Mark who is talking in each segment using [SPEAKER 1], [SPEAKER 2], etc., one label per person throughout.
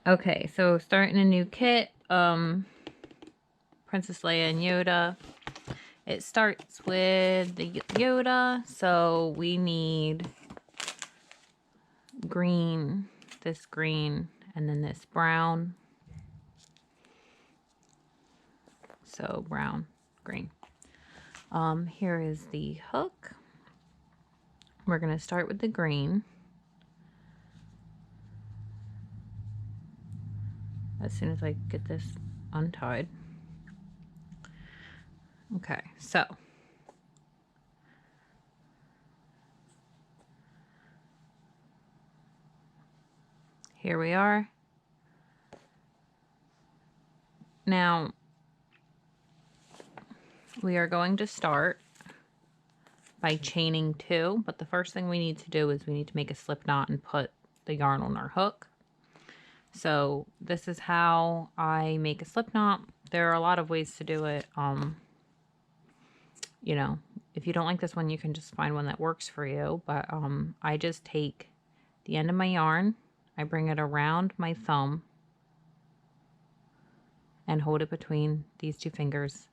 [SPEAKER 1] Okay, so starting a new kit, Princess Leia and Yoda. It starts with the Yoda, so we need green, this green, and then this brown. So brown, green. Here is the hook. We're going to start with the green. As soon as I get this untied. Okay, so here we are. Now we are going to start by chaining 2, but the first thing we need to do is we need to make a slip knot and put the yarn on our hook. So this is how I make a slip knot. There are a lot of ways to do it. You know, if you don't like this one, you can just find one that works for you. But I just take the end of my yarn, I bring it around my thumb and hold it between these 2 fingers.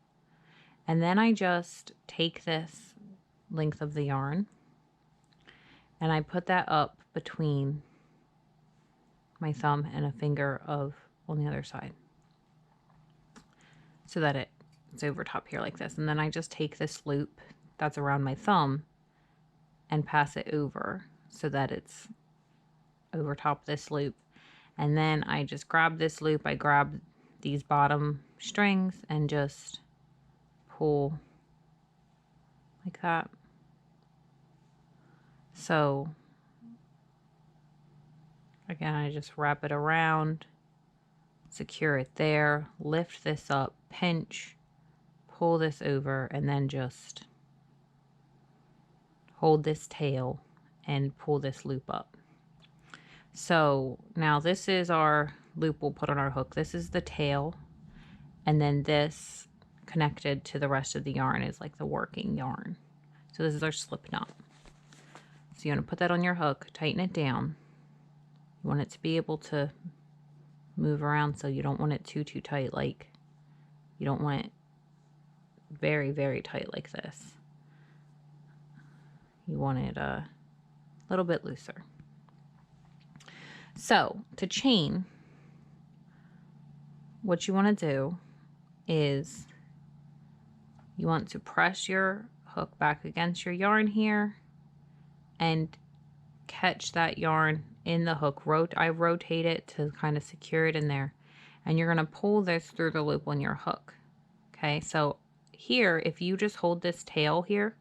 [SPEAKER 1] And then I just take this length of the yarn and I put that up between my thumb and a finger of on the other side so that it's over top here like this. And then I just take this loop that's around my thumb and pass it over so that it's over top this loop. And then I just grab this loop, I grab these bottom strings and just pull like that. So again, I just wrap it around, secure it there, lift this up, pinch, pull this over, and then just hold this tail and pull this loop up. So now this is our loop we'll put on our hook. This is the tail, and then this connected to the rest of the yarn is like the working yarn. So this is our slip knot. So you want to put that on your hook, tighten it down. You want it to be able to move around, so you don't want it too tight, like you don't want it very, very tight like this. You want it a little bit looser. So to chain, what you want to do is you want to press your hook back against your yarn here and catch that yarn in the hook. I rotate it to kind of secure it in there, and you're going to pull this through the loop on your hook. Okay, so here, if you just hold this tail here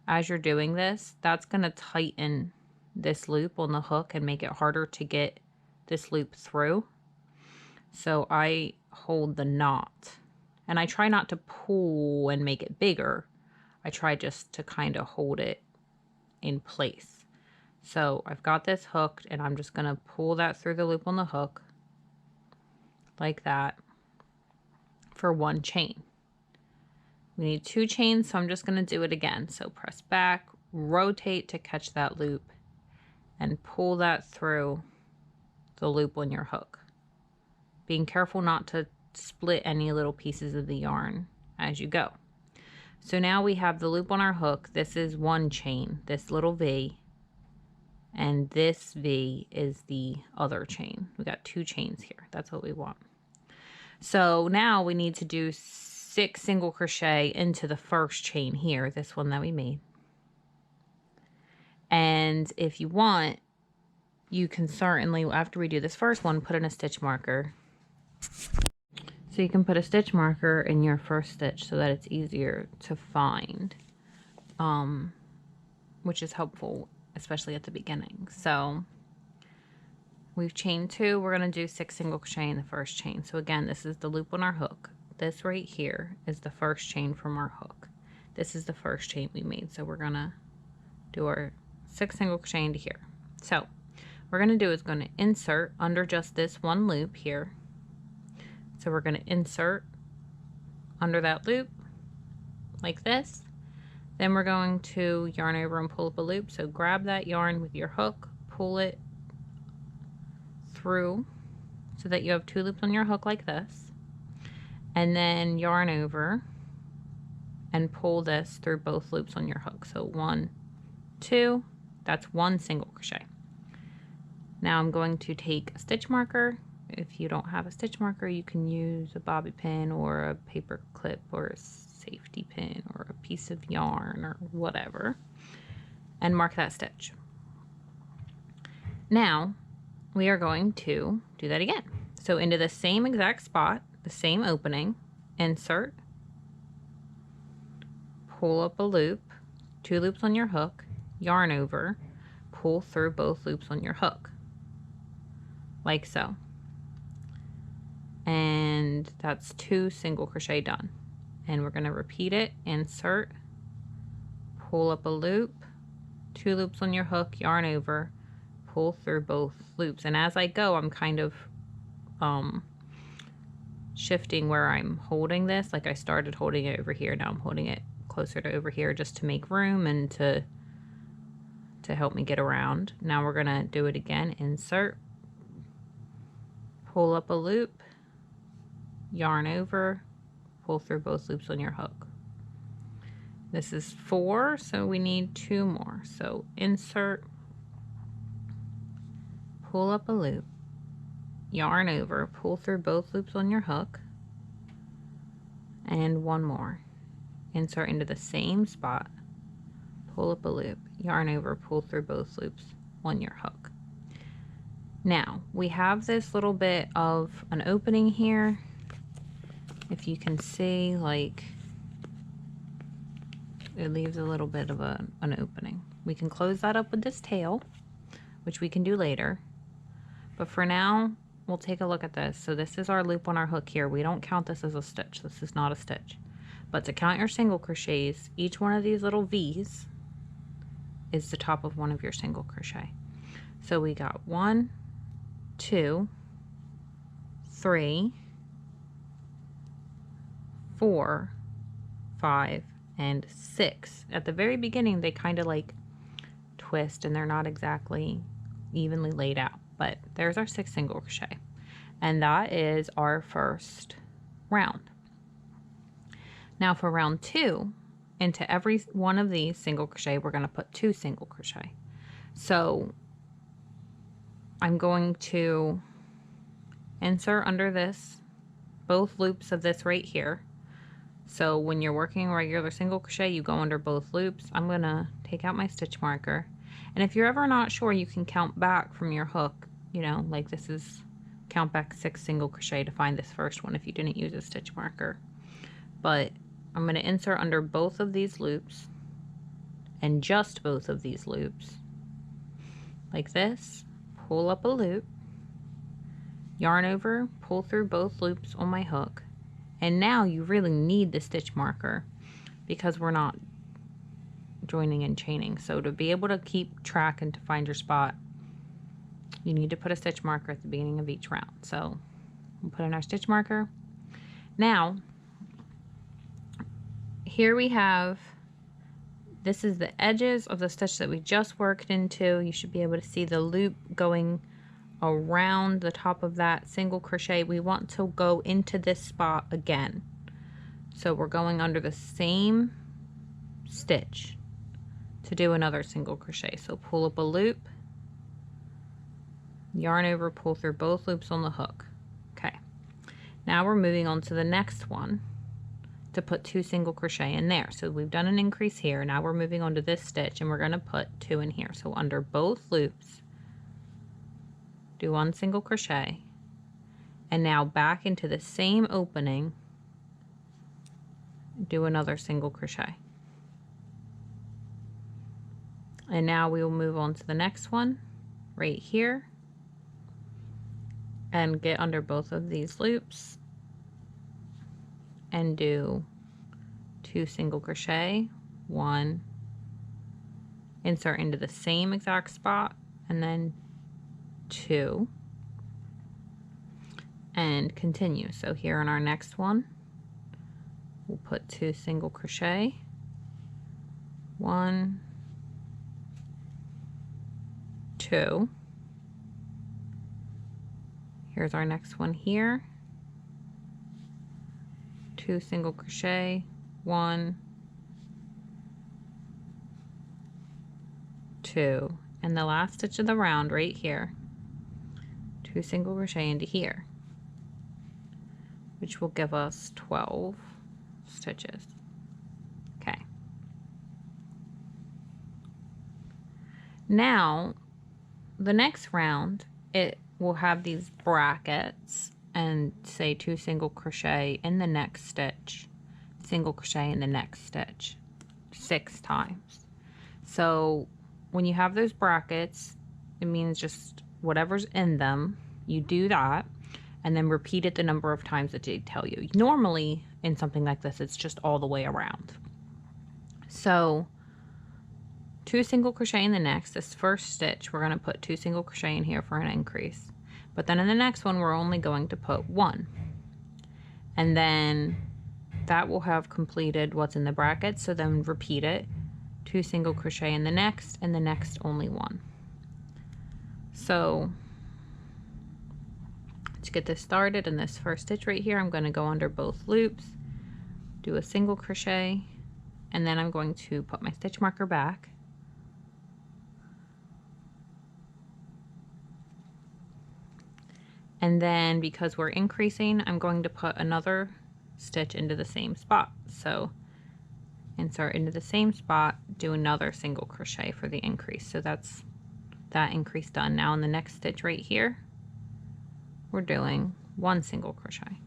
[SPEAKER 1] as you're doing this, that's going to tighten this loop on the hook and make it harder to get this loop through. So I hold the knot, and I try not to pull and make it bigger. I try just to kind of hold it in place. So I've got this hooked, and I'm just going to pull that through the loop on the hook like that for 1 chain. We need 2 chains, so I'm just going to do it again. So press back, rotate to catch that loop, and pull that through the loop on your hook. Being careful not to split any little pieces of the yarn as you go. So now we have the loop on our hook. This is 1 chain, this little V, and this V is the other chain. We got 2 chains here. That's what we want. So now we need to do 6 single crochet into the first chain here, this one that we made. And if you want, you can certainly, after we do this first one, put in a stitch marker. So you can put a stitch marker in your first stitch so that it's easier to find, which is helpful, especially at the beginning. So we've chained 2, we're going to do 6 single crochet in the first chain. So again, this is the loop on our hook. This right here is the first chain from our hook. This is the first chain we made. So we're going to do our 6 single crochet into here. So what we're going to do is going to insert under just this 1 loop here. So we're going to insert under that loop like this. Then we're going to yarn over and pull up a loop. So grab that yarn with your hook, pull it through so that you have 2 loops on your hook like this, and then yarn over and pull this through both loops on your hook. So 1, 2, that's 1 single crochet. Now I'm going to take a stitch marker. If you don't have a stitch marker, you can use a bobby pin or a paper clip or a safety pin or a piece of yarn or whatever, and mark that stitch. Now we are going to do that again. So into the same exact spot, the same opening, insert, pull up a loop, 2 loops on your hook, yarn over, pull through both loops on your hook, like so. And that's 2 single crochet done. And we're going to repeat it, insert, pull up a loop, 2 loops on your hook, yarn over, pull through both loops. And as I go, I'm kind of shifting where I'm holding this. Like I started holding it over here, now I'm holding it closer to over here just to make room and to help me get around. Now we're gonna do it again. Insert, pull up a loop, yarn over, pull through both loops on your hook. This is 4, so we need 2 more. So insert, pull up a loop, yarn over, pull through both loops on your hook, and 1 more. Insert into the same spot, pull up a loop, yarn over, pull through both loops on your hook. Now we have this little bit of an opening here. If you can see, like, it leaves a little bit of an opening. We can close that up with this tail, which we can do later. But for now, we'll take a look at this. So this is our loop on our hook here. We don't count this as a stitch. This is not a stitch. But to count your single crochets, each one of these little V's is the top of one of your single crochet. So we got 1, 2, 3, 4, 5, and 6. At the very beginning, they kind of like twist and they're not exactly evenly laid out, but there's our 6 single crochet. And that is our first round. Now for round 2, into every one of these single crochet, we're going to put 2 single crochet. So I'm going to insert under this, both loops of this right here. So when you're working regular single crochet, you go under both loops. I'm going to take out my stitch marker. And if you're ever not sure, you can count back from your hook, you know, like this is count back 6 single crochet to find this first one if you didn't use a stitch marker. But I'm going to insert under both of these loops and just both of these loops like this, pull up a loop, yarn over, pull through both loops on my hook. And now you really need the stitch marker because we're not joining and chaining. So to be able to keep track and to find your spot, you need to put a stitch marker at the beginning of each round. So we'll put in our stitch marker. Now, here we have, this is the edges of the stitch that we just worked into. You should be able to see the loop going around the top of that single crochet. We want to go into this spot again. So we're going under the same stitch to do another single crochet. So pull up a loop, yarn over, pull through both loops on the hook. Okay, now we're moving on to the next one to put 2 single crochet in there. So we've done an increase here. Now we're moving on to this stitch and we're going to put 2 in here. So under both loops, do 1 single crochet, and now back into the same opening, do another single crochet. And now we will move on to the next one right here and get under both of these loops and do 2 single crochet, 1, insert into the same exact spot, and then 2, and continue. So here in our next one, we'll put 2 single crochet, 1, 2, Here's our next one here. 2 single crochet, 1, 2, and the last stitch of the round right here, 2 single crochet into here, which will give us 12 stitches. Okay. Now, the next round, it will have these brackets and say 2 single crochet in the next stitch, single crochet in the next stitch 6 times. So when you have those brackets, it means just whatever's in them, you do that and then repeat it the number of times that they tell you. Normally in something like this, it's just all the way around. So 2 single crochet in the next, this first stitch, we're going to put 2 single crochet in here for an increase. But then in the next one, we're only going to put 1. And then that will have completed what's in the bracket. So then repeat it, 2 single crochet in the next, and the next only 1. So to get this started in this first stitch right here, I'm going to go under both loops, do a single crochet, and then I'm going to put my stitch marker back. And then because we're increasing, I'm going to put another stitch into the same spot. So insert into the same spot, do another single crochet for the increase. So that's that increase done. Now in the next stitch right here, we're doing 1 single crochet.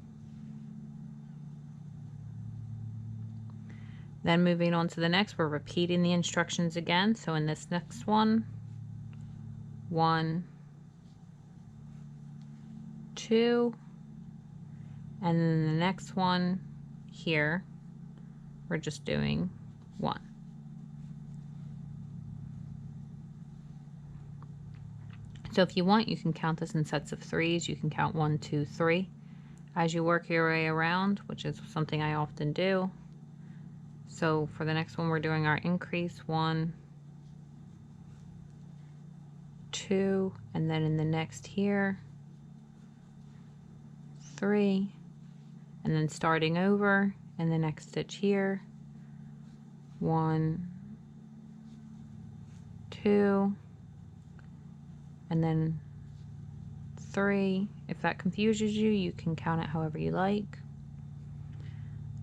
[SPEAKER 1] Then moving on to the next, we're repeating the instructions again. So in this next one, 1, 2, and then the next one here, we're just doing 1. So if you want, you can count this in sets of 3s. You can count 1, 2, 3 as you work your way around, which is something I often do. So for the next one, we're doing our increase, 1, 2, and then in the next here, 3, and then starting over in the next stitch here, 1, 2, and then 3. If that confuses you, you can count it however you like.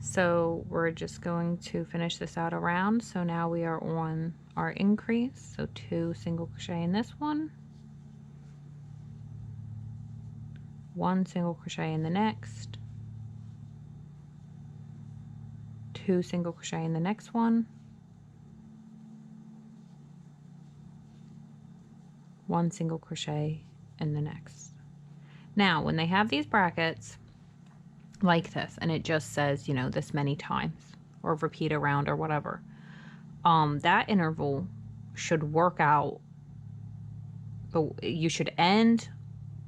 [SPEAKER 1] So we're just going to finish this out around. So now we are on our increase. So 2 single crochet in this one, 1 single crochet in the next, 2 single crochet in the next one, 1 single crochet in the next. Now when they have these brackets like this and it just says, you know, this many times or repeat around or whatever, that interval should work out, but you should end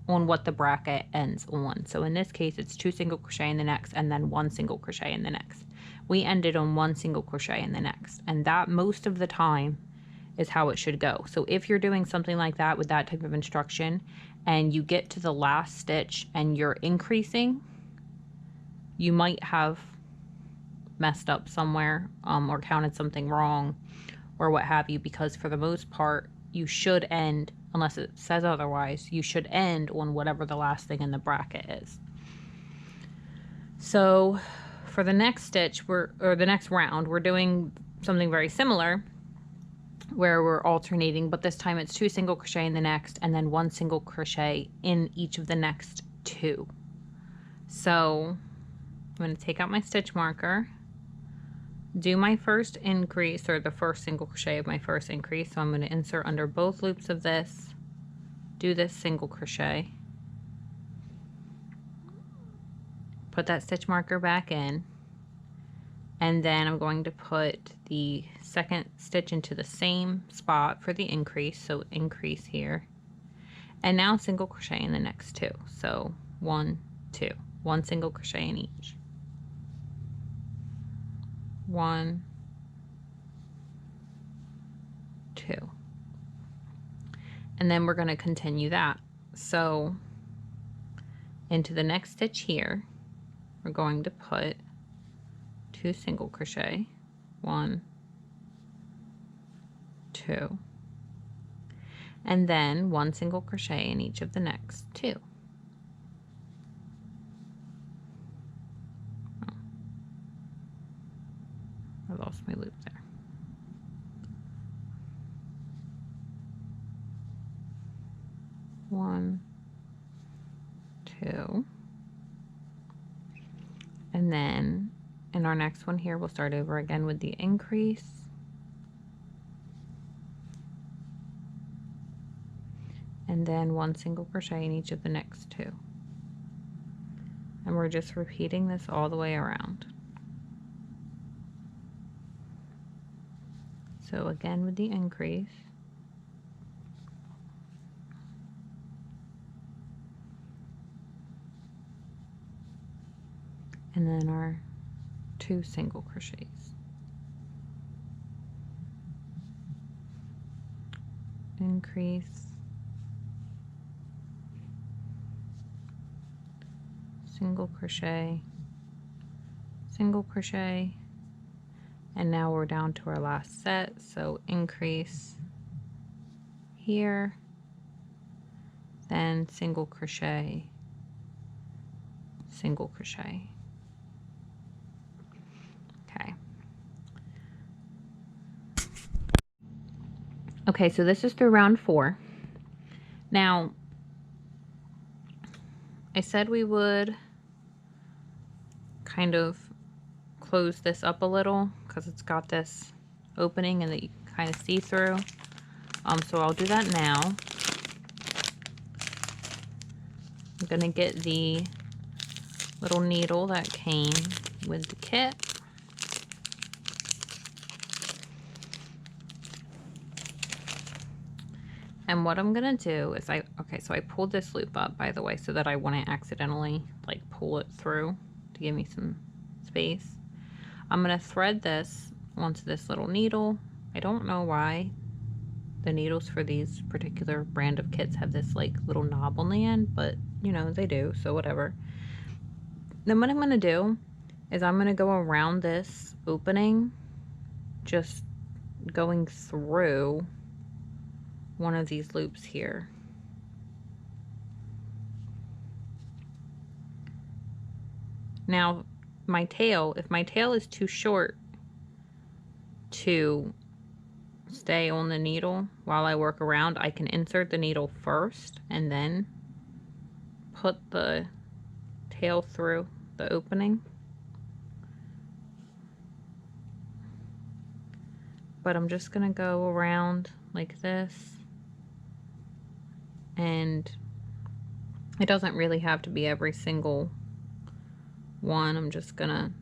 [SPEAKER 1] on what the bracket ends on. So in this case, it's 2 single crochet in the next and then 1 single crochet in the next. We ended on 1 single crochet in the next, and that most of the time is how it should go. So if you're doing something like that with that type of instruction and you get to the last stitch and you're increasing, you might have messed up somewhere or counted something wrong or what have you, because for the most part you should end, unless it says otherwise, you should end on whatever the last thing in the bracket is. So for the next stitch, or the next round, we're doing something very similar where we're alternating, but this time it's 2 single crochet in the next and then 1 single crochet in each of the next 2. So I'm going to take out my stitch marker, do my first increase, or the first single crochet of my first increase. So I'm going to insert under both loops of this, do this single crochet, put that stitch marker back in, and then I'm going to put the second stitch into the same spot for the increase, so increase here, and now single crochet in the next 2. So 1, 2, 1 single crochet in each, 1, 2, and then we're going to continue that. So Into the next stitch here, we're going to put 2 single crochet, 1, 2, and then 1 single crochet in each of the next 2. Oh, I lost my loop there. One, 2, and then in our next one here, we'll start over again with the increase. And then 1 single crochet in each of the next 2. And we're just repeating this all the way around. So again with the increase. And then our 2 single crochets. Increase, single crochet, single crochet, and now we're down to our last set. So increase here, then single crochet, single crochet. Okay. Okay, so this is through round 4. Now, I said we would kind of close this up a little because it's got this opening and that you can kind of see through. So I'll do that now. I'm gonna get the little needle that came with the kit. And what I'm gonna do is so I pulled this loop up, by the way, so that I wouldn't accidentally like pull it through to give me some space. I'm gonna thread this onto this little needle. I don't know why the needles for these particular brand of kits have this like little knob on the end, but you know, they do, so whatever. Then what I'm gonna do is I'm gonna go around this opening, just going through one of these loops here. Now, my tail, if my tail is too short to stay on the needle while I work around, I can insert the needle first and then put the tail through the opening. But I'm just gonna go around like this, and it doesn't really have to be every single one. I'm just gonna,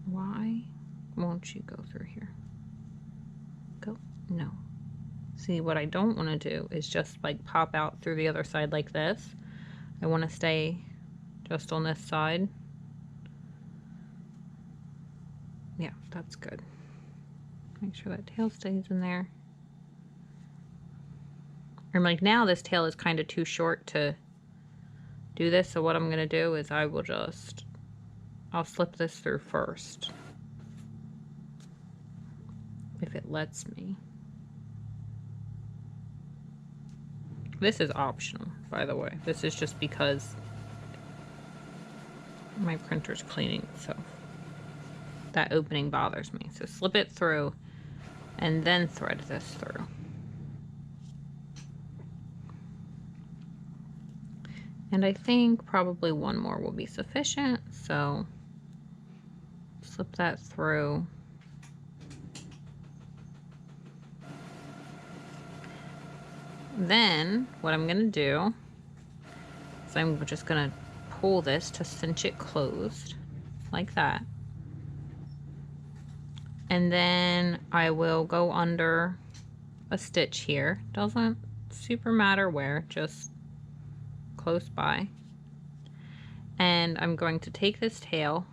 [SPEAKER 1] why won't you go through here? Go, no. See, what I don't want to do is just like pop out through the other side like this. I want to stay just on this side. Yeah, that's good. Make sure that tail stays in there. And like now this tail is kind of too short to do this, so what I'm gonna do is I'll slip this through first, if it lets me. This is optional, by the way. This is just because my printer's cleaning, so that opening bothers me. So slip it through and then thread this through. And I think probably one more will be sufficient, so slip that through. Then what I'm gonna do is I'm just gonna pull this to cinch it closed like that. And then I will go under a stitch here. Doesn't super matter where, just close by. And I'm going to take this tail,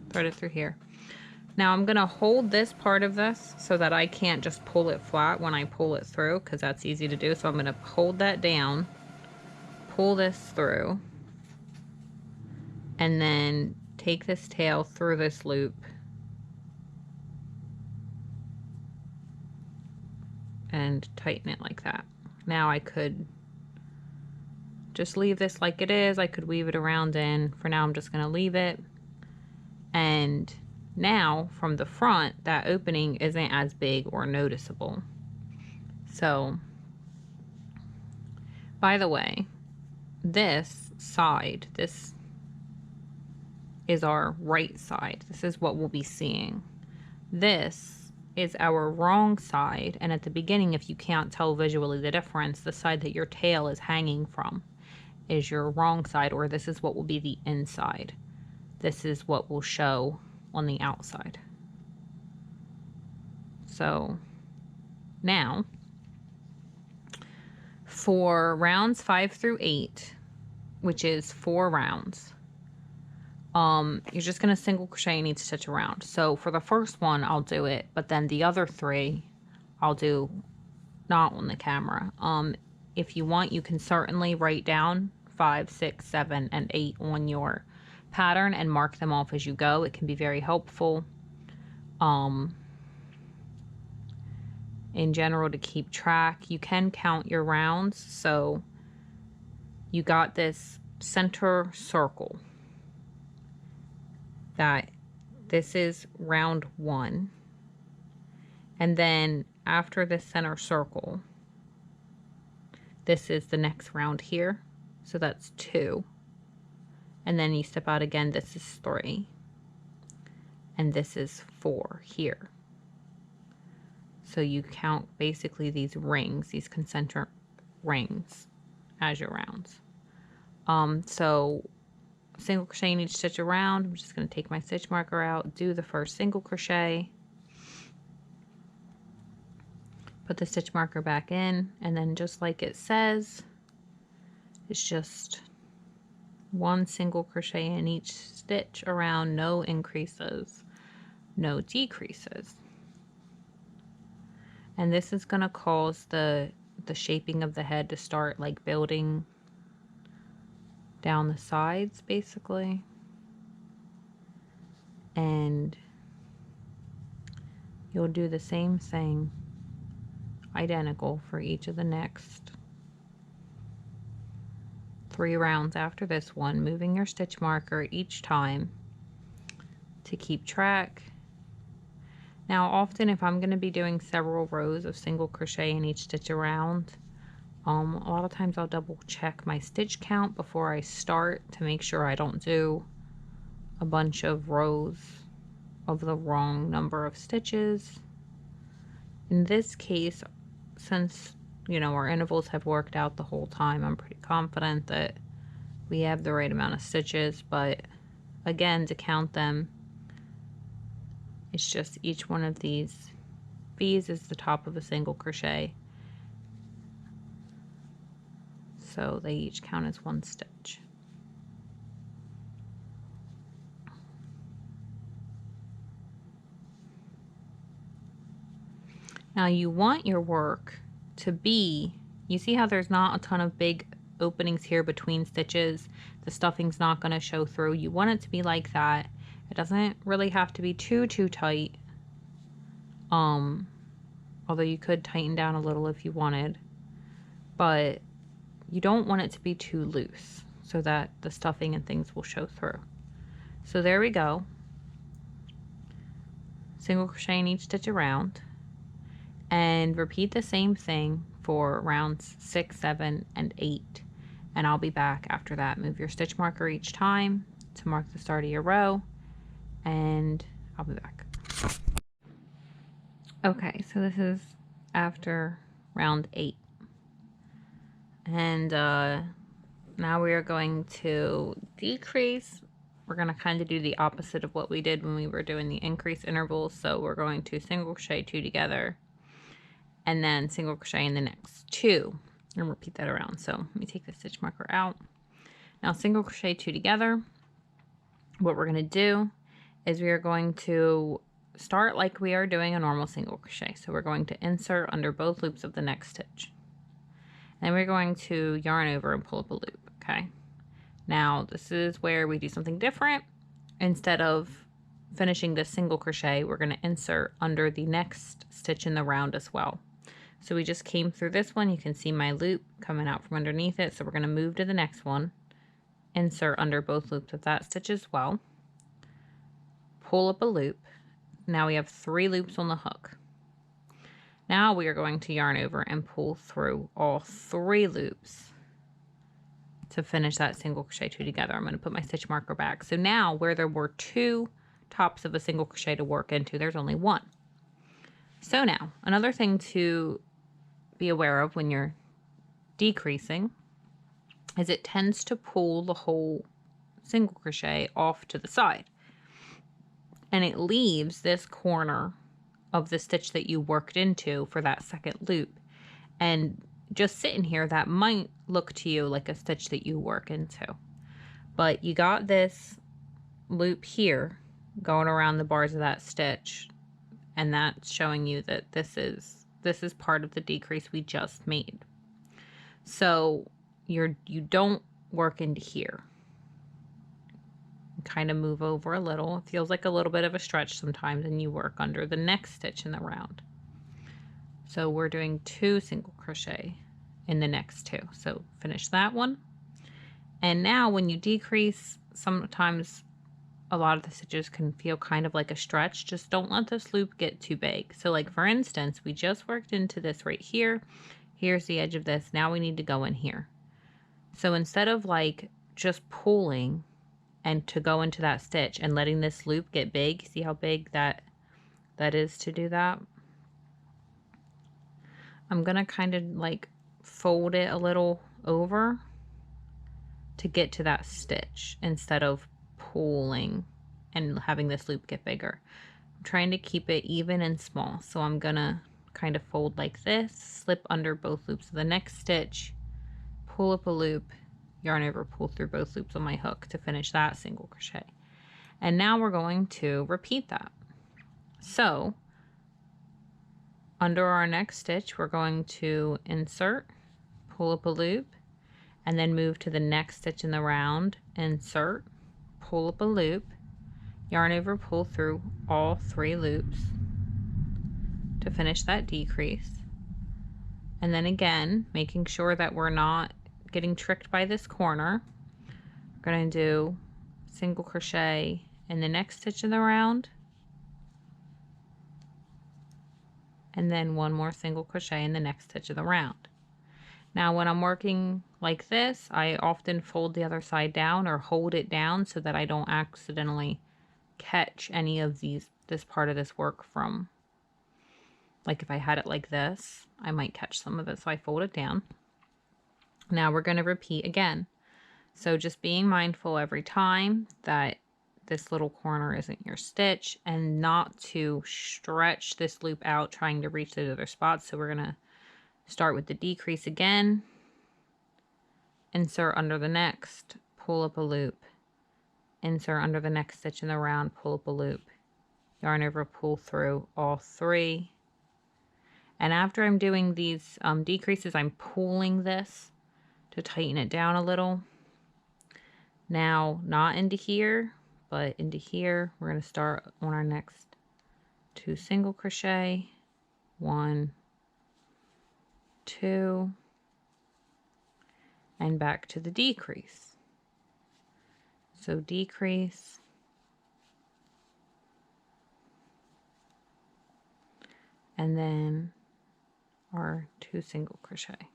[SPEAKER 1] thread it through here. Now I'm gonna hold this part of this so that I can't just pull it flat when I pull it through, because that's easy to do. So I'm gonna hold that down pull this through, and then take this tail through this loop and tighten it like that. Now I could just leave this like it is. I could weave it around in. For now, I'm just going to leave it. And now from the front, that opening isn't as big or noticeable. So, by the way, this side, this is our right side. This is what we'll be seeing. This is our wrong side, and at the beginning, if you can't tell visually the difference, the side that your tail is hanging from is your wrong side, or this is what will be the inside. This is what will show on the outside. So now for rounds 5 through 8, which is 4 rounds, you're just going to single crochet and each stitch around. So for the first one, I'll do it, but then the other 3, I'll do not on the camera. If you want, you can certainly write down 5, 6, 7, and 8 on your pattern and mark them off as you go. It can be very helpful, in general, to keep track. You can count your rounds. So you got this center circle. That this is round 1, and then after this center circle, this is the next round here, so that's 2, and then you step out again. This is 3, and this is 4 here. So you count basically these rings, these concentric rings, as your rounds. So single crochet in each stitch around. I'm just going to take my stitch marker out, do the first single crochet, put the stitch marker back in, and then just like it says, it's just 1 single crochet in each stitch around, no increases, no decreases. And this is going to cause the shaping of the head to start like building down the sides basically, and you'll do the same thing identical for each of the next 3 rounds after this one, moving your stitch marker each time to keep track. Now often if I'm going to be doing several rows of single crochet in each stitch around, a lot of times I'll double check my stitch count before I start to make sure I don't do a bunch of rows of the wrong number of stitches. In this case, since our intervals have worked out the whole time, I'm pretty confident that we have the right amount of stitches, but again, to count them, it's just each one of these V's is the top of a single crochet. So they each count as 1 stitch. Now you want your work to be, you see how there's not a ton of big openings here between stitches? The stuffing's not going to show through. You want it to be like that. It doesn't really have to be too tight. Although you could tighten down a little if you wanted. But you don't want it to be too loose so that the stuffing and things will show through. So there we go. Single crochet in each stitch around, and repeat the same thing for rounds 6, 7, and 8. And I'll be back after that. Move your stitch marker each time to mark the start of your row, and I'll be back. Okay, so this is after round 8. And now we are going to decrease. We're going to kind of do the opposite of what we did when we were doing the increase intervals. So we're going to single crochet 2 together, and then single crochet in the next 2, and repeat that around. So let me take the stitch marker out. Now single crochet 2 together. What we're going to do is we are going to start like we are doing a normal single crochet. So we're going to insert under both loops of the next stitch. Then we're going to yarn over and pull up a loop. Okay. Now this is where we do something different. Instead of finishing this single crochet, we're going to insert under the next stitch in the round as well. So we just came through this one. You can see my loop coming out from underneath it. So we're going to move to the next one, insert under both loops of that stitch as well, pull up a loop. Now we have 3 loops on the hook. Now we are going to yarn over and pull through all 3 loops to finish that single crochet 2 together. I'm going to put my stitch marker back. So now where there were 2 tops of a single crochet to work into, there's only 1. So now another thing to be aware of when you're decreasing is it tends to pull the whole single crochet off to the side, and it leaves this corner of the stitch that you worked into for that second loop. And just sitting here, that might look to you like a stitch that you work into, but you got this loop here going around the bars of that stitch, and that's showing you that this is part of the decrease we just made. So you don't work into here. Kind of move over a little. It feels like a little bit of a stretch sometimes, and you work under the next stitch in the round. So we're doing 2 single crochet in the next 2. So finish that one. And now when you decrease, sometimes a lot of the stitches can feel kind of like a stretch. Just don't let this loop get too big. So like for instance, we just worked into this right here. Here's the edge of this. Now we need to go in here. So instead of like just pulling and to go into that stitch and letting this loop get big, see how big that is to do that? I'm gonna kind of like fold it a little over to get to that stitch instead of pulling and having this loop get bigger. I'm trying to keep it even and small, so I'm gonna kind of fold like this, slip under both loops of the next stitch, pull up a loop, yarn over, pull through both loops on my hook to finish that single crochet. And now we're going to repeat that. So under our next stitch, we're going to insert, pull up a loop, and then move to the next stitch in the round, insert, pull up a loop, yarn over, pull through all 3 loops to finish that decrease. And then again, making sure that we're not getting tricked by this corner, we're going to do single crochet in the next stitch in the round, and then 1 more single crochet in the next stitch of the round. Now when I'm working like this, I often fold the other side down or hold it down so that I don't accidentally catch any of this part of this work from, like if I had it like this, I might catch some of it, so I fold it down. Now we're going to repeat again. So just being mindful every time that this little corner isn't your stitch, and not to stretch this loop out trying to reach those other spots. So we're going to start with the decrease again, insert under the next, pull up a loop, insert under the next stitch in the round, pull up a loop, yarn over, pull through all 3. And after I'm doing these decreases, I'm pulling this to tighten it down a little. Now, not into here, but into here. We're going to start on our next 2 single crochet, 1, 2, and back to the decrease. So decrease, and then our 2 single crochet.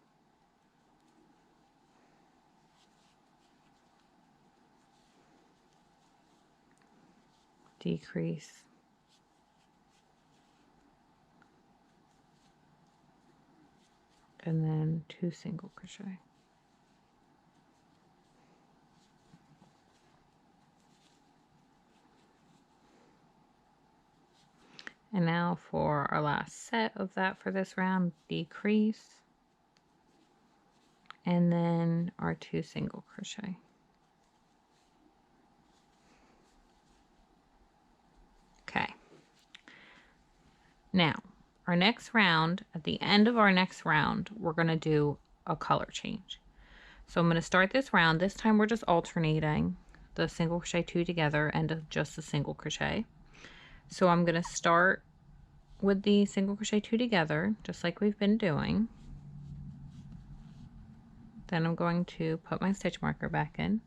[SPEAKER 1] Decrease, and then 2 single crochet. And now for our last set of that for this round, decrease, and then our 2 single crochet. Okay. Now, our next round, at the end of our next round, we're going to do a color change. So I'm going to start this round. This time we're just alternating the single crochet 2 together and just a single crochet. So I'm going to start with the single crochet 2 together, just like we've been doing. Then I'm going to put my stitch marker back in.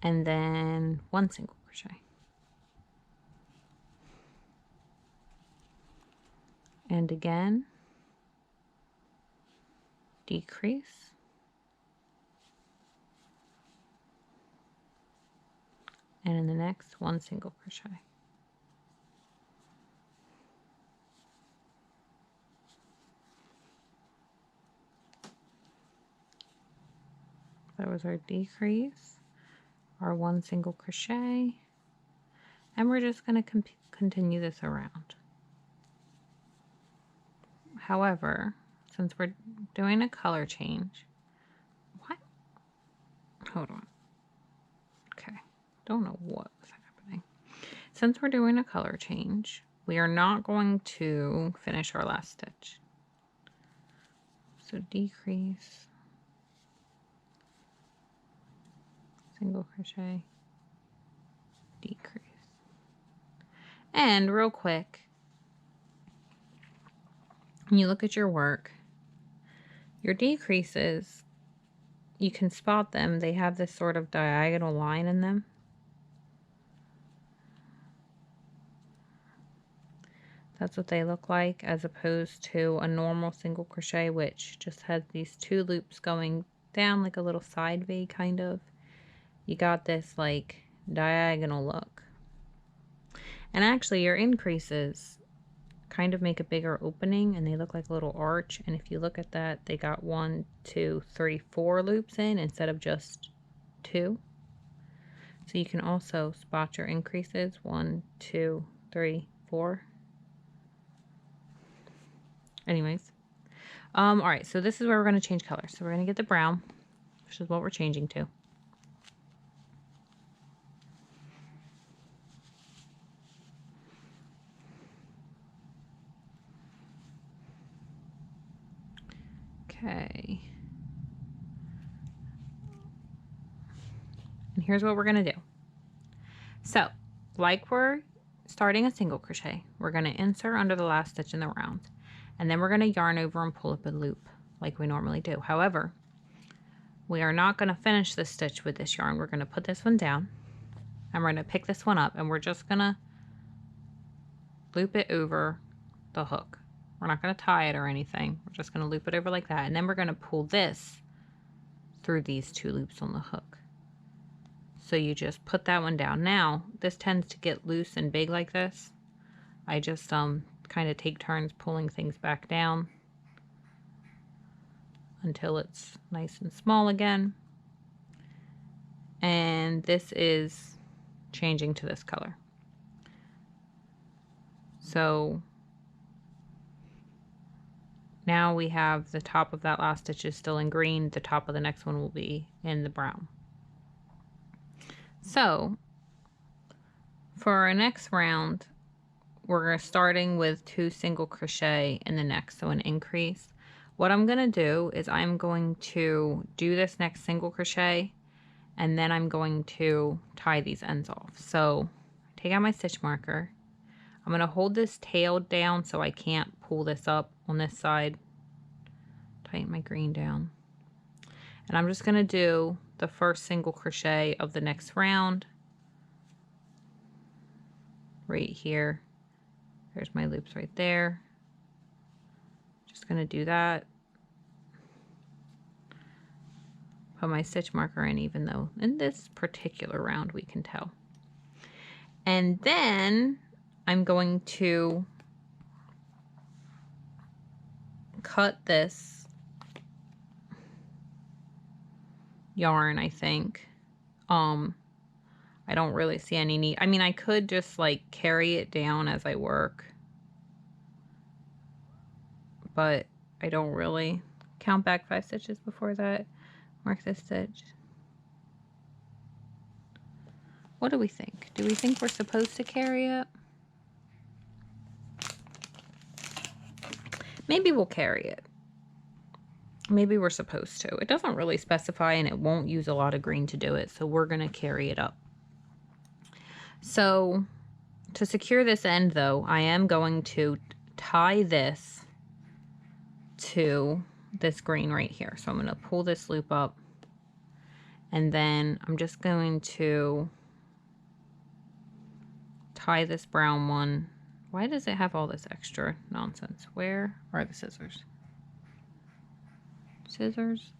[SPEAKER 1] And then 1 single crochet. And again, decrease. And in the next, 1 single crochet. That was our decrease, our 1 single crochet, and we're just going to continue this around. However, since we're doing a color change, what? Hold on. Okay, don't know what was happening. Since we're doing a color change, we are not going to finish our last stitch. So decrease, single crochet, decrease. And real quick, when you look at your work, your decreases, you can spot them. They have this sort of diagonal line in them. That's what they look like, as opposed to a normal single crochet, which just has these 2 loops going down like a little side V kind of. You got this like diagonal look. And actually your increases kind of make a bigger opening and they look like a little arch. And if you look at that, they got 1, 2, 3, 4 loops in instead of just 2. So you can also spot your increases, 1, 2, 3, 4. Anyways, all right, so this is where we're going to change colors. So we're going to get the brown, which is what we're changing to. Okay. And here's what we're going to do. So, like we're starting a single crochet, we're going to insert under the last stitch in the round. And then we're going to yarn over and pull up a loop like we normally do. However, we are not going to finish this stitch with this yarn. We're going to put this one down and we're going to pick this one up and we're just going to loop it over the hook. We're not going to tie it or anything. We're just going to loop it over like that. And then we're going to pull this through these 2 loops on the hook. So you just put that one down. Now, this tends to get loose and big like this. I just kind of take turns pulling things back down until it's nice and small again. And this is changing to this color. So now we have the top of that last stitch is still in green. The top of the next one will be in the brown. So for our next round, we're starting with 2 single crochet in the next, so an increase. What I'm going to do is I'm going to do this next single crochet and then I'm going to tie these ends off. So take out my stitch marker. I'm going to hold this tail down so I can't pull this up on this side. Tighten my green down. And I'm just going to do the first single crochet of the next round right here. There's my loops right there. Just going to do that. Put my stitch marker in, even though in this particular round we can tell. And then I'm going to cut this yarn, I think. I don't really see any need. I mean, I could just like carry it down as I work, but I don't really. Count back 5 stitches before that. Mark this stitch. What do we think? Do we think we're supposed to carry it? Maybe we'll carry it. Maybe we're supposed to. It doesn't really specify, and it won't use a lot of green to do it, so we're going to carry it up. So to secure this end, though, I am going to tie this to this green right here. So I'm going to pull this loop up, and then I'm just going to tie this brown one. Why does it have all this extra nonsense? Where are the scissors? Scissors?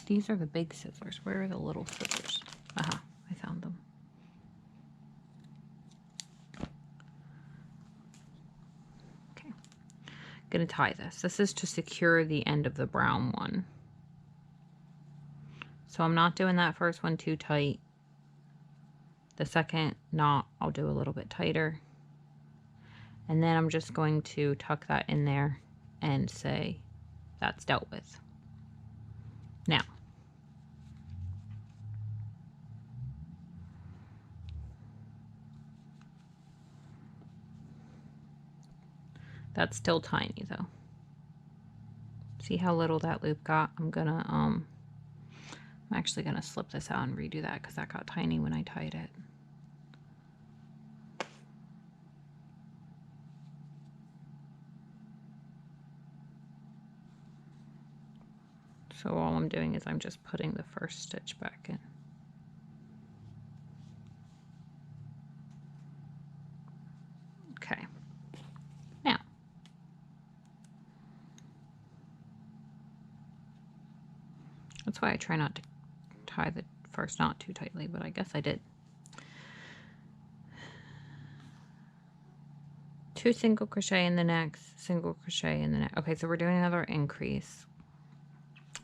[SPEAKER 1] These are the big scissors. Where are the little scissors? Aha, I found them. Okay. Gonna tie this. This is to secure the end of the brown one. So I'm not doing that first one too tight. The second knot, I'll do a little bit tighter. And then I'm just going to tuck that in there and say that's dealt with. Now, that's still tiny though. See how little that loop got? I'm actually gonna slip this out and redo that because that got tiny when I tied it. So all I'm doing is I'm just putting the first stitch back in. Okay. Now, that's why I try not to tie the first knot too tightly, but I guess I did. 2 single crochet in the next, single crochet in the next. Okay, so we're doing another increase.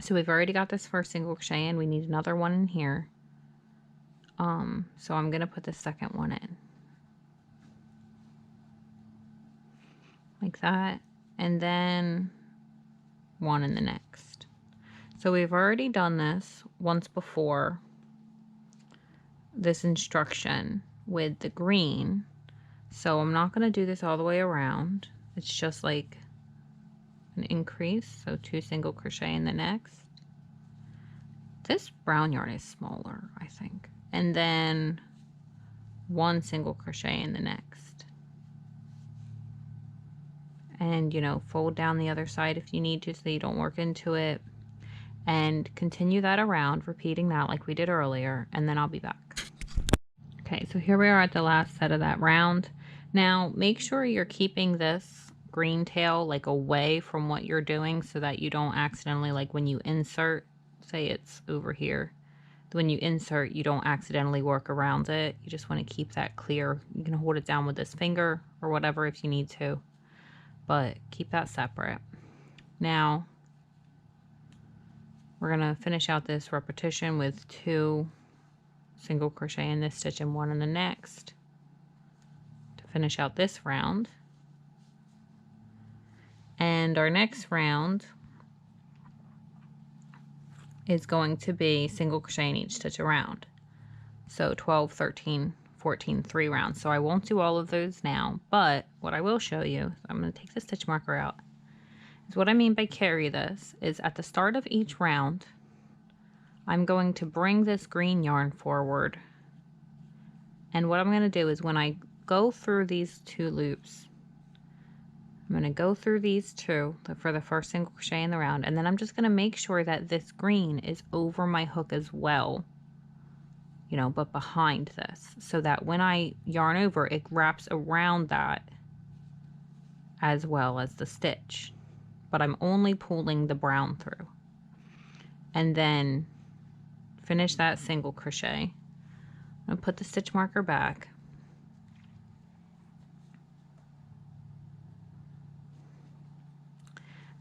[SPEAKER 1] So we've already got this first single crochet in. We need another one in here. So I'm gonna put the second one in. Like that. And then one in the next. So we've already done this once before, this instruction with the green. So I'm not gonna do this all the way around. It's just like an increase. So 2 single crochet in the next. This brown yarn is smaller, I think. And then 1 single crochet in the next. And, you know, fold down the other side if you need to so you don't work into it. And continue that around, repeating that like we did earlier, and then I'll be back. Okay, so here we are at the last set of that round. Now, make sure you're keeping this green tail like away from what you're doing so that you don't accidentally, like when you insert, say it's over here, when you insert, you don't accidentally work around it. You just want to keep that clear. You can hold it down with this finger or whatever if you need to, but keep that separate. Now, we're going to finish out this repetition with 2 single crochet in this stitch and 1 in the next to finish out this round. And our next round is going to be single crochet in each stitch around. So 12, 13, 14, 3 rounds. So I won't do all of those now, but what I will show you, I'm going to take the stitch marker out, is what I mean by carry this is at the start of each round, I'm going to bring this green yarn forward. And what I'm going to do is when I go through these 2 loops, I'm going to go through these 2 for the first single crochet in the round, and then I'm just going to make sure that this green is over my hook as well, you know, but behind this, so that when I yarn over, it wraps around that as well as the stitch, but I'm only pulling the brown through. And then finish that single crochet. I'm going to put the stitch marker back.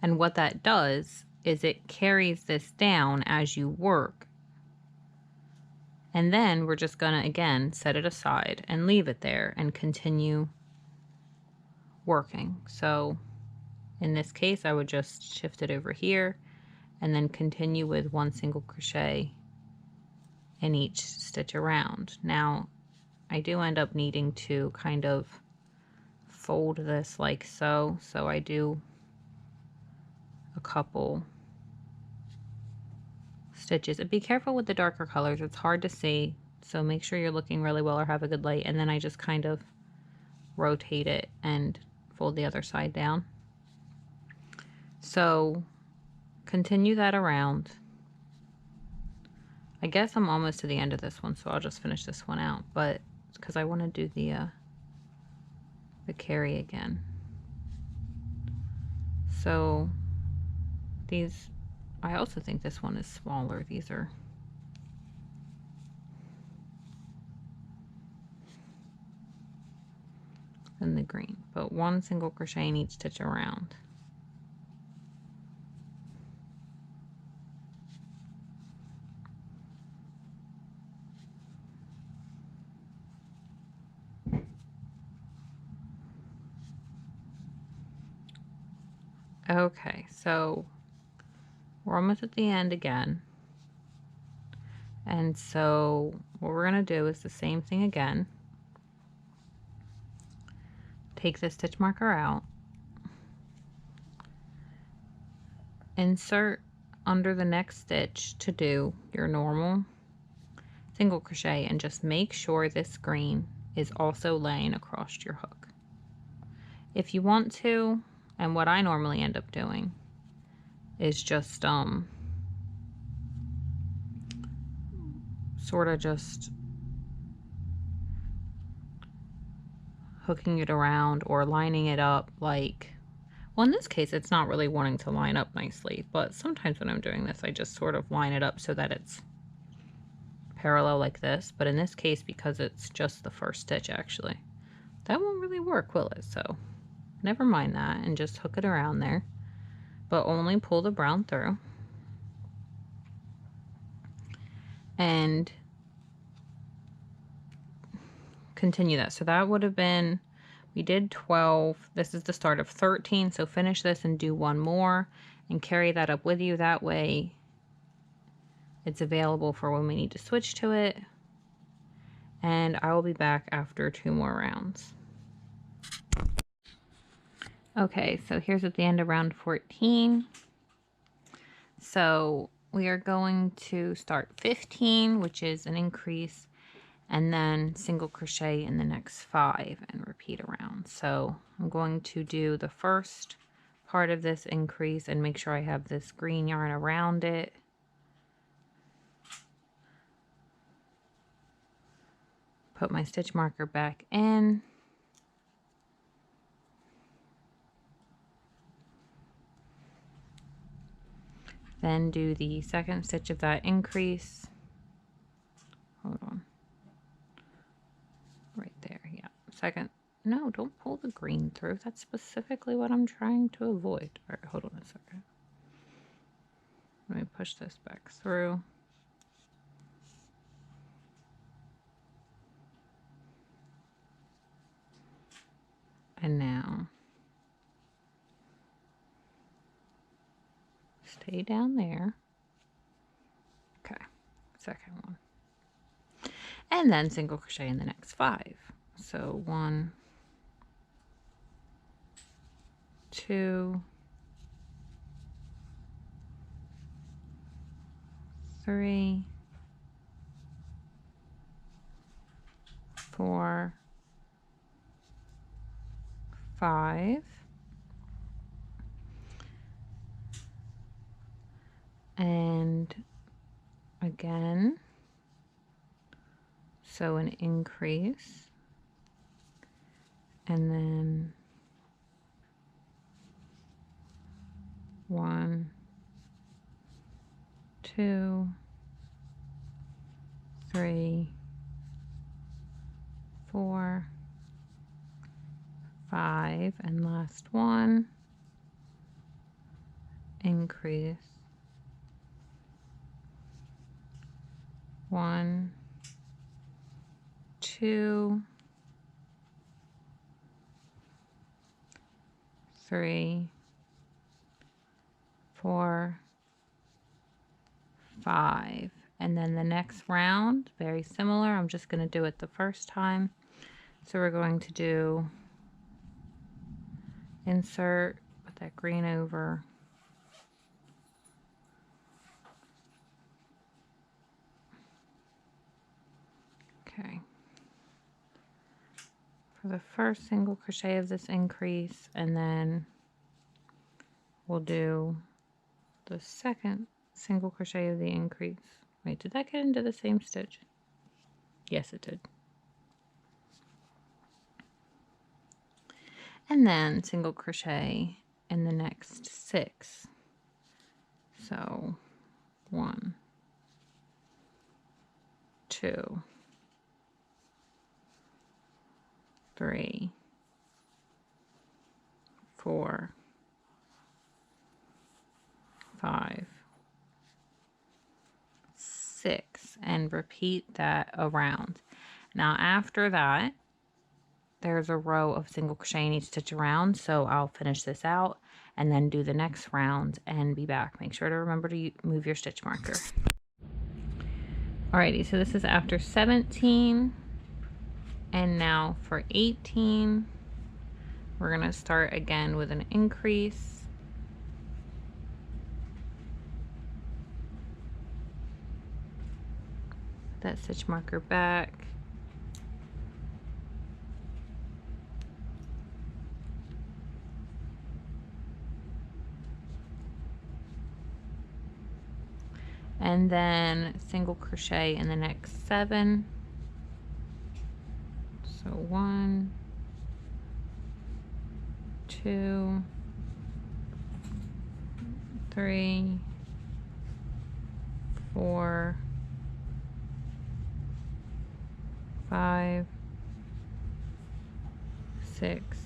[SPEAKER 1] And what that does is it carries this down as you work. And then we're just going to, again, set it aside and leave it there and continue working. So in this case, I would just shift it over here and then continue with 1 single crochet in each stitch around. Now, I do end up needing to kind of fold this like so. So I do a couple stitches. And be careful with the darker colors, it's hard to see, so make sure you're looking really well or have a good light. And then I just kind of rotate it and fold the other side down. So continue that around. I guess I'm almost to the end of this one, so I'll just finish this one out, but because I want to do the carry again. So these, I also think this one is smaller. These are than the green, but one single crochet in each stitch around. Okay, so we're almost at the end again. And so what we're going to do is the same thing again. Take the stitch marker out. Insert under the next stitch to do your normal single crochet, and just make sure this green is also laying across your hook. If you want to, and what I normally end up doing is just sort of just hooking it around or lining it up, like, well, in this case it's not really wanting to line up nicely, but sometimes when I'm doing this I just sort of line it up so that it's parallel like this. But in this case, because it's just the first stitch, actually that won't really work, will it? So never mind that, and just hook it around there, but only pull the brown through. And continue that. So that would have been, we did 12, this is the start of 13, so finish this and do one more and carry that up with you. That way it's available for when we need to switch to it. And I will be back after 2 more rounds. Okay, so here's at the end of round 14. So we are going to start 15, which is an increase, and then single crochet in the next 5 and repeat around. So I'm going to do the first part of this increase and make sure I have this green yarn around it. Put my stitch marker back in. Then do the second stitch of that increase. Hold on. Right there, yeah. Second, no, don't pull the green through. That's specifically what I'm trying to avoid. All right, hold on a second. Let me push this back through. And now stay down there. Okay, second one. And then single crochet in the next 5. So 1, 2, 3, 4, 5, and again, so an increase, and then 1, 2, 3, 4, 5, and last one, increase, 1, 2, 3, 4, 5, and then the next round, very similar. I'm just going to do it the first time. So we're going to do insert, put that green over, for the first single crochet of this increase, and then we'll do the second single crochet of the increase. Wait, did that get into the same stitch? Yes, it did. And then single crochet in the next 6. So 1, 2, 3, 4, 5, 6, and repeat that around. Now after that, there's a row of single crochet in each stitch around, so I'll finish this out and then do the next round and be back. Make sure to remember to move your stitch marker. Alrighty, so this is after 17, and now for 18, we're gonna start again with an increase. Put that stitch marker back. And then single crochet in the next 7. So 1, 2, 3, 4, 5, 6,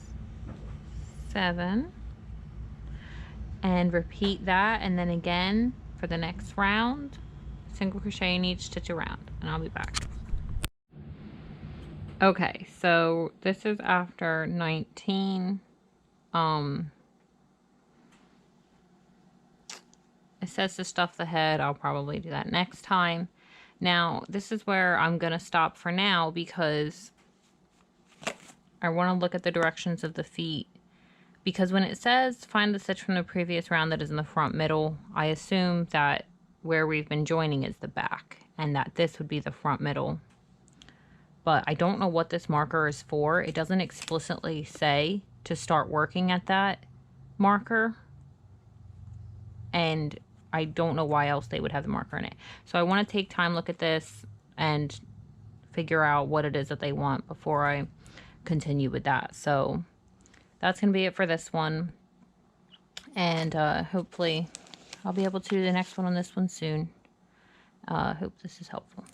[SPEAKER 1] 7, and repeat that, and then again for the next round, single crochet in each stitch around, and I'll be back. Okay, so this is after 19. It says to stuff the head. I'll probably do that next time. Now, this is where I'm going to stop for now because I want to look at the directions of the feet. Because when it says find the stitch from the previous round that is in the front middle, I assume that where we've been joining is the back and that this would be the front middle. But I don't know what this marker is for. It doesn't explicitly say to start working at that marker. And I don't know why else they would have the marker in it. So I want to take time, look at this, and figure out what it is that they want before I continue with that. So that's going to be it for this one. And hopefully I'll be able to do the next one on this one soon. Hope this is helpful.